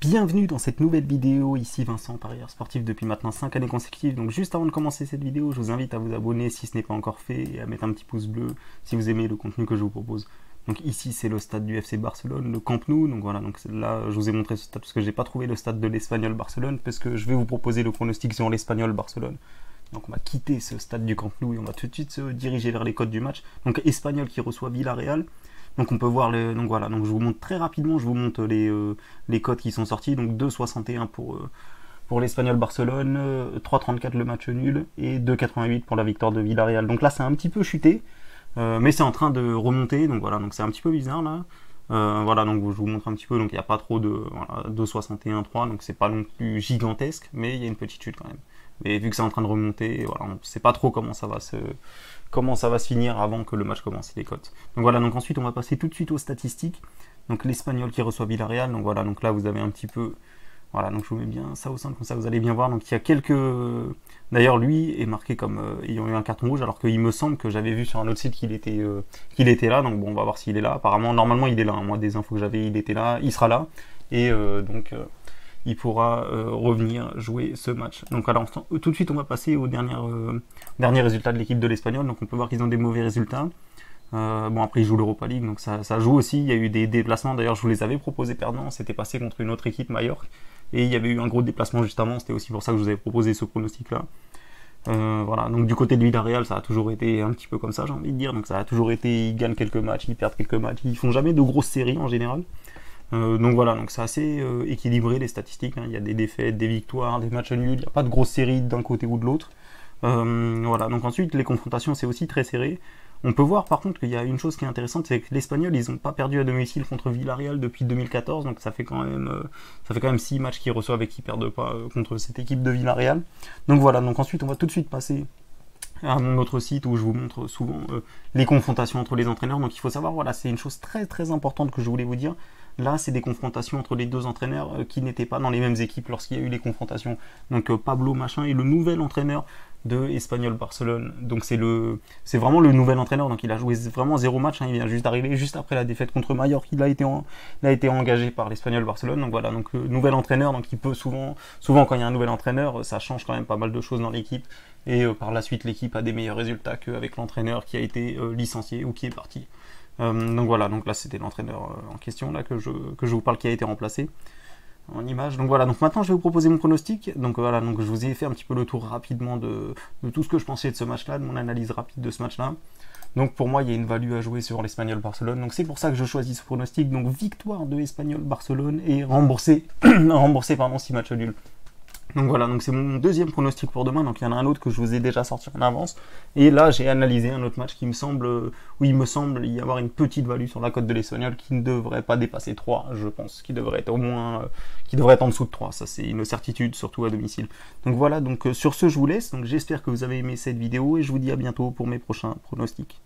Bienvenue dans cette nouvelle vidéo, ici Vincent, parieur sportif depuis maintenant 5 années consécutives. Donc juste avant de commencer cette vidéo, je vous invite à vous abonner si ce n'est pas encore fait et à mettre un petit pouce bleu si vous aimez le contenu que je vous propose. Donc ici c'est le stade du FC Barcelone, le Camp Nou. Donc voilà, donc là je vous ai montré ce stade parce que j'ai pas trouvé le stade de l'Espagnol Barcelone, parce que je vais vous proposer le pronostic sur l'Espagnol Barcelone. Donc on va quitter ce stade du Camp Nou et on va tout de suite se diriger vers les cotes du match. Donc Espagnol qui reçoit Villarreal. Donc on peut voir les. Donc voilà, donc je vous montre très rapidement, je vous montre les cotes qui sont sortis. Donc 2,61 pour l'Espagnol Barcelone, 3,34 le match nul et 2,88 pour la victoire de Villarreal. Donc là c'est un petit peu chuté, mais c'est en train de remonter. Donc voilà, donc c'est un petit peu bizarre là. Voilà, donc je vous montre un petit peu. Donc il n'y a pas trop de voilà, 2,61, 3, donc c'est pas non plus gigantesque, mais il y a une petite chute quand même. Mais vu que c'est en train de remonter, voilà, on ne sait pas trop comment ça va se finir avant que le match commence, les cotes. Donc voilà, donc ensuite on va passer tout de suite aux statistiques. Donc l'Espagnol qui reçoit Villarreal, donc voilà, donc là vous avez un petit peu, voilà, donc je vous mets bien ça au centre, comme ça vous allez bien voir. Donc il y a quelques, d'ailleurs lui est marqué comme ayant eu un carton rouge, alors qu'il me semble que j'avais vu sur un autre site qu'il était là. Donc bon, on va voir s'il est là. Apparemment, normalement il est là, hein. Moi des infos que j'avais, il était là, il sera là, et il pourra revenir jouer ce match. Donc alors tout de suite on va passer aux derniers résultats de l'équipe de l'Espagnol. Donc on peut voir qu'ils ont des mauvais résultats. Bon, après ils jouent l'Europa League, donc ça joue aussi. Il y a eu des déplacements, d'ailleurs je vous les avais proposés perdants, c'était passé contre une autre équipe, Majorque, et il y avait eu un gros déplacement juste avant, c'était aussi pour ça que je vous avais proposé ce pronostic là. Voilà, donc du côté de Villarreal ça a toujours été un petit peu comme ça, j'ai envie de dire. Donc ça a toujours été, ils gagnent quelques matchs, ils perdent quelques matchs, ils font jamais de grosses séries en général. Donc voilà, donc c'est assez équilibré les statistiques, hein. Il y a des défaites, des victoires, des matchs nuls, il n'y a pas de grosses séries d'un côté ou de l'autre. Voilà, donc ensuite les confrontations c'est aussi très serré. On peut voir par contre qu'il y a une chose qui est intéressante, c'est que l'Espagnol ils n'ont pas perdu à domicile contre Villarreal depuis 2014, donc ça fait quand même 6 matchs qu'ils reçoivent et qu'ils perdent pas contre cette équipe de Villarreal. Donc voilà, donc ensuite on va tout de suite passer à mon autre site où je vous montre souvent les confrontations entre les entraîneurs. Donc il faut savoir, voilà, c'est une chose très très importante que je voulais vous dire. Là, c'est des confrontations entre les deux entraîneurs qui n'étaient pas dans les mêmes équipes lorsqu'il y a eu les confrontations. Donc Pablo Machin est le nouvel entraîneur de Espanyol Barcelone. Donc c'est vraiment le nouvel entraîneur. Donc il a joué vraiment 0 match, hein. Il vient juste d'arriver juste après la défaite contre Majorque. Il a été engagé par l'Espanyol Barcelone. Donc voilà, donc nouvel entraîneur. Donc il peut souvent quand il y a un nouvel entraîneur, ça change quand même pas mal de choses dans l'équipe. Et par la suite, l'équipe a des meilleurs résultats qu'avec l'entraîneur qui a été licencié ou qui est parti. Donc voilà, donc là c'était l'entraîneur en question là que je vous parle, qui a été remplacé en image. Donc voilà, donc maintenant je vais vous proposer mon pronostic. Donc voilà, donc je vous ai fait un petit peu le tour rapidement de tout ce que je pensais de ce match là, de mon analyse rapide de ce match là. Donc pour moi il y a une value à jouer sur l'Espanyol Barcelone, donc c'est pour ça que je choisis ce pronostic. Donc victoire de Espanyol Barcelone et rembourser 6 matchs nuls. Donc voilà, donc c'est mon deuxième pronostic pour demain. Donc il y en a un autre que je vous ai déjà sorti en avance. Et là j'ai analysé un autre match où il me semble y avoir une petite value sur la cote de l'Espagnol qui ne devrait pas dépasser 3, je pense, qui devrait être en dessous de 3. Ça c'est une certitude, surtout à domicile. Donc voilà, donc sur ce je vous laisse. Donc j'espère que vous avez aimé cette vidéo et je vous dis à bientôt pour mes prochains pronostics.